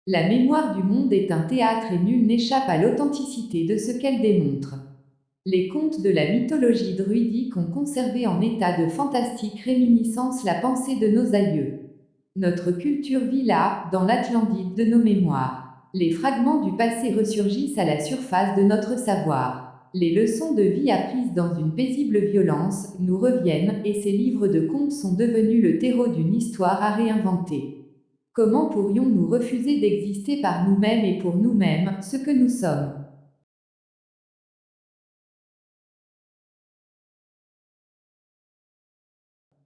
La mémoire du monde est un théâtre et nul n'échappe à l'authenticité de ce qu'elle démontre. Les contes de la mythologie druidique ont conservé en état de fantastique réminiscence la pensée de nos aïeux. Notre culture vit là, dans l'Atlantide de nos mémoires. Les fragments du passé ressurgissent à la surface de notre savoir. Les leçons de vie apprises dans une paisible violence nous reviennent et ces livres de contes sont devenus le terreau d'une histoire à réinventer. Comment pourrions-nous refuser d'exister par nous-mêmes et pour nous-mêmes, ce que nous sommes?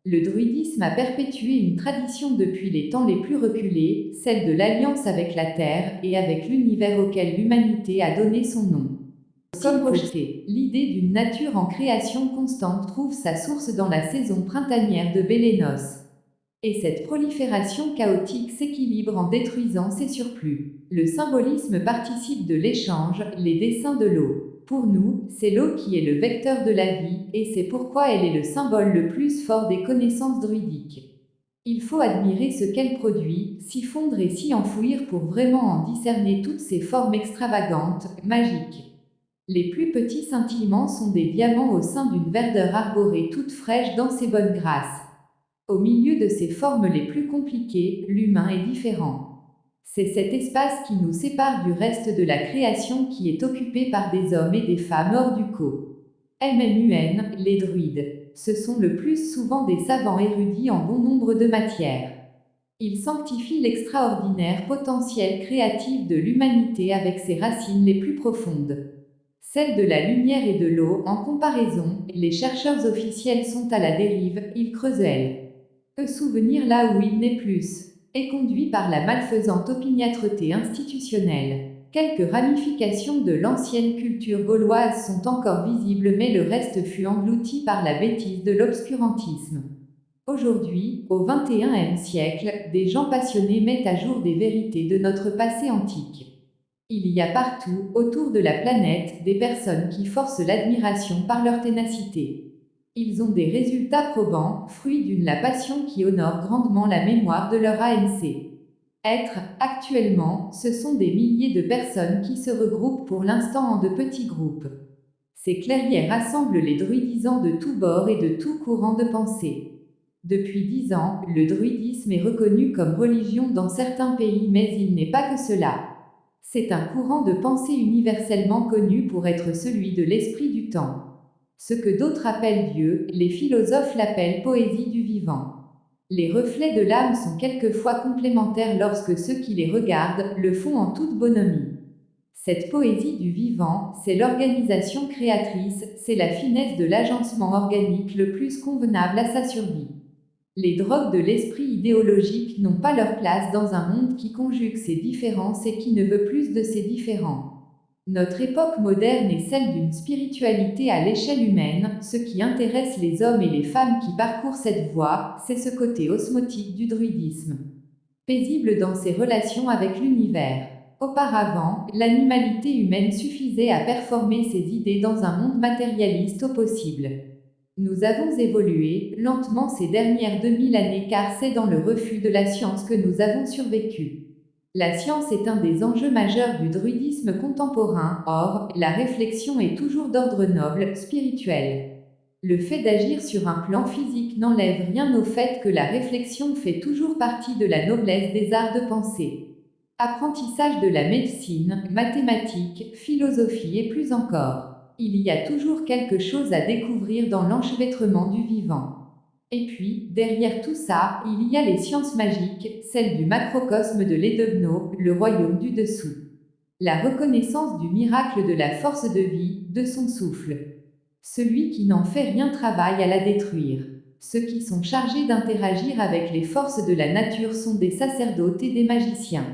Le druidisme a perpétué une tradition depuis les temps les plus reculés, celle de l'alliance avec la Terre et avec l'univers auquel l'humanité a donné son nom. Comme projeté, l'idée d'une nature en création constante trouve sa source dans la saison printanière de Bélénos. Et cette prolifération chaotique s'équilibre en détruisant ses surplus. Le symbolisme participe de l'échange, les dessins de l'eau. Pour nous, c'est l'eau qui est le vecteur de la vie, et c'est pourquoi elle est le symbole le plus fort des connaissances druidiques. Il faut admirer ce qu'elle produit, s'y fondre et s'y enfouir pour vraiment en discerner toutes ses formes extravagantes, magiques. Les plus petits scintillements sont des diamants au sein d'une verdeur arborée toute fraîche dans ses bonnes grâces. Au milieu de ces formes les plus compliquées, l'humain est différent. C'est cet espace qui nous sépare du reste de la création qui est occupé par des hommes et des femmes hors du co. MMUN, les druides. Ce sont le plus souvent des savants érudits en bon nombre de matières. Ils sanctifient l'extraordinaire potentiel créatif de l'humanité avec ses racines les plus profondes. Celles de la lumière et de l'eau, en comparaison, les chercheurs officiels sont à la dérive, ils creusent elles. Que souvenir là où il n'est plus, est conduit par la malfaisante opiniâtreté institutionnelle. Quelques ramifications de l'ancienne culture gauloise sont encore visibles mais le reste fut englouti par la bêtise de l'obscurantisme. Aujourd'hui, au XXIe siècle, des gens passionnés mettent à jour des vérités de notre passé antique. Il y a partout, autour de la planète, des personnes qui forcent l'admiration par leur ténacité. Ils ont des résultats probants, fruits d'une la passion qui honore grandement la mémoire de leur ANC. Être, actuellement, ce sont des milliers de personnes qui se regroupent pour l'instant en de petits groupes. Ces clairières rassemblent les druidisants de tous bords et de tout courant de pensée. Depuis 10 ans, le druidisme est reconnu comme religion dans certains pays mais il n'est pas que cela. C'est un courant de pensée universellement connu pour être celui de l'esprit du temps. Ce que d'autres appellent Dieu, les philosophes l'appellent poésie du vivant. Les reflets de l'âme sont quelquefois complémentaires lorsque ceux qui les regardent le font en toute bonhomie. Cette poésie du vivant, c'est l'organisation créatrice, c'est la finesse de l'agencement organique le plus convenable à sa survie. Les drogues de l'esprit idéologique n'ont pas leur place dans un monde qui conjugue ses différences et qui ne veut plus de ses différents. Notre époque moderne est celle d'une spiritualité à l'échelle humaine, ce qui intéresse les hommes et les femmes qui parcourent cette voie, c'est ce côté osmotique du druidisme. Paisible dans ses relations avec l'univers. Auparavant, l'animalité humaine suffisait à performer ses idées dans un monde matérialiste au possible. Nous avons évolué, lentement ces dernières 2000 années car c'est dans le refus de la science que nous avons survécu. La science est un des enjeux majeurs du druidisme contemporain, or, la réflexion est toujours d'ordre noble, spirituel. Le fait d'agir sur un plan physique n'enlève rien au fait que la réflexion fait toujours partie de la noblesse des arts de pensée. Apprentissage de la médecine, mathématiques, philosophie et plus encore. Il y a toujours quelque chose à découvrir dans l'enchevêtrement du vivant. Et puis, derrière tout ça, il y a les sciences magiques, celles du macrocosme de l'Edebno, le royaume du dessous. La reconnaissance du miracle de la force de vie, de son souffle. Celui qui n'en fait rien travaille à la détruire. Ceux qui sont chargés d'interagir avec les forces de la nature sont des sacerdotes et des magiciens.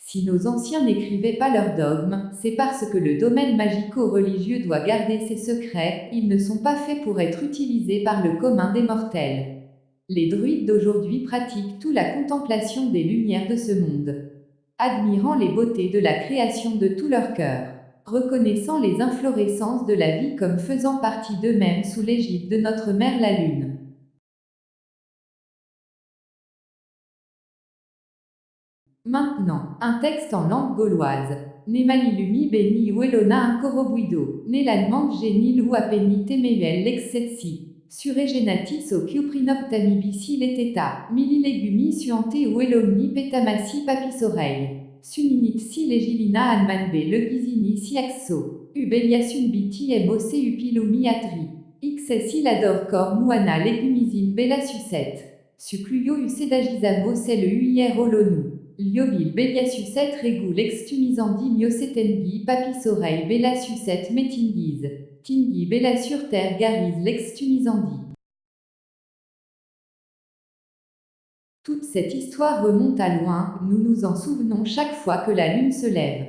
Si nos anciens n'écrivaient pas leurs dogmes, c'est parce que le domaine magico-religieux doit garder ses secrets, ils ne sont pas faits pour être utilisés par le commun des mortels. Les druides d'aujourd'hui pratiquent tout la contemplation des lumières de ce monde, admirant les beautés de la création de tout leur cœur, reconnaissant les inflorescences de la vie comme faisant partie d'eux-mêmes sous l'égide de notre mère la Lune. Maintenant, un texte en langue gauloise. Nemalilumi beni uelona incorobuido, nelanmang genil ou apeni temevel lexetsi. Suregenatis ocuprinoptamibisi leteta, mililegumi suante uelomni petamasi papisoreille. Suninit si legilina anmanbe le gizini si axo. Ubeliasun biti emose upilumi atri. Xsi lador cor muana legumizin bella sucette. Sucluyo usedagizamo c'est le uier olonu. Liobil bella sucette régul extumisandi miosetengi papisoreille bella sucette metinguise. Tingi bella sur terre garise l'extumisandi. Toute cette histoire remonte à loin, nous nous en souvenons chaque fois que la lune se lève.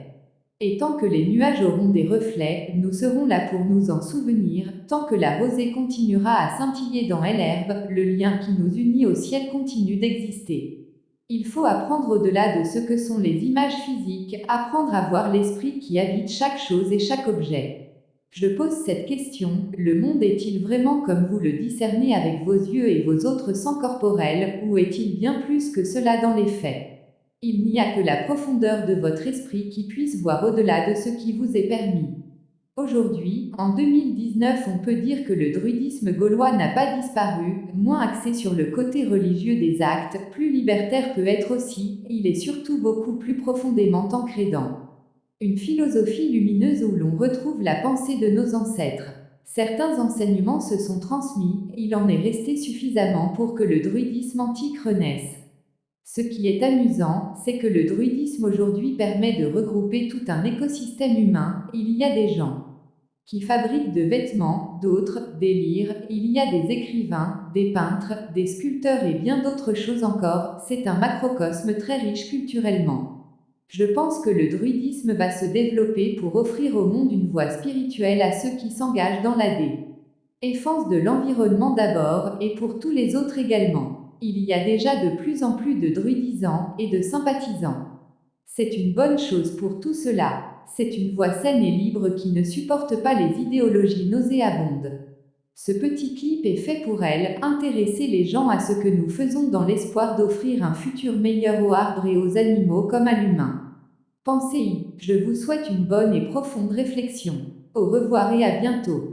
Et tant que les nuages auront des reflets, nous serons là pour nous en souvenir, tant que la rosée continuera à scintiller dans l'herbe, le lien qui nous unit au ciel continue d'exister. Il faut apprendre au-delà de ce que sont les images physiques, apprendre à voir l'esprit qui habite chaque chose et chaque objet. Je pose cette question, le monde est-il vraiment comme vous le discernez avec vos yeux et vos autres sens corporels, ou est-il bien plus que cela dans les faits? Il n'y a que la profondeur de votre esprit qui puisse voir au-delà de ce qui vous est permis. Aujourd'hui, en 2019, on peut dire que le druidisme gaulois n'a pas disparu, moins axé sur le côté religieux des actes, plus libertaire peut être aussi, il est surtout beaucoup plus profondément ancré dans une philosophie lumineuse où l'on retrouve la pensée de nos ancêtres. Certains enseignements se sont transmis, il en est resté suffisamment pour que le druidisme antique renaisse. Ce qui est amusant, c'est que le druidisme aujourd'hui permet de regrouper tout un écosystème humain, il y a des gens qui fabriquent de vêtements, d'autres, des lyres, il y a des écrivains, des peintres, des sculpteurs et bien d'autres choses encore, c'est un macrocosme très riche culturellement. Je pense que le druidisme va se développer pour offrir au monde une voie spirituelle à ceux qui s'engagent dans la défense de l'environnement d'abord, et pour tous les autres également. Il y a déjà de plus en plus de druidisants et de sympathisants. C'est une bonne chose pour tout cela. C'est une voix saine et libre qui ne supporte pas les idéologies nauséabondes. Ce petit clip est fait pour elle, intéresser les gens à ce que nous faisons dans l'espoir d'offrir un futur meilleur aux arbres et aux animaux comme à l'humain. Pensez-y, je vous souhaite une bonne et profonde réflexion. Au revoir et à bientôt.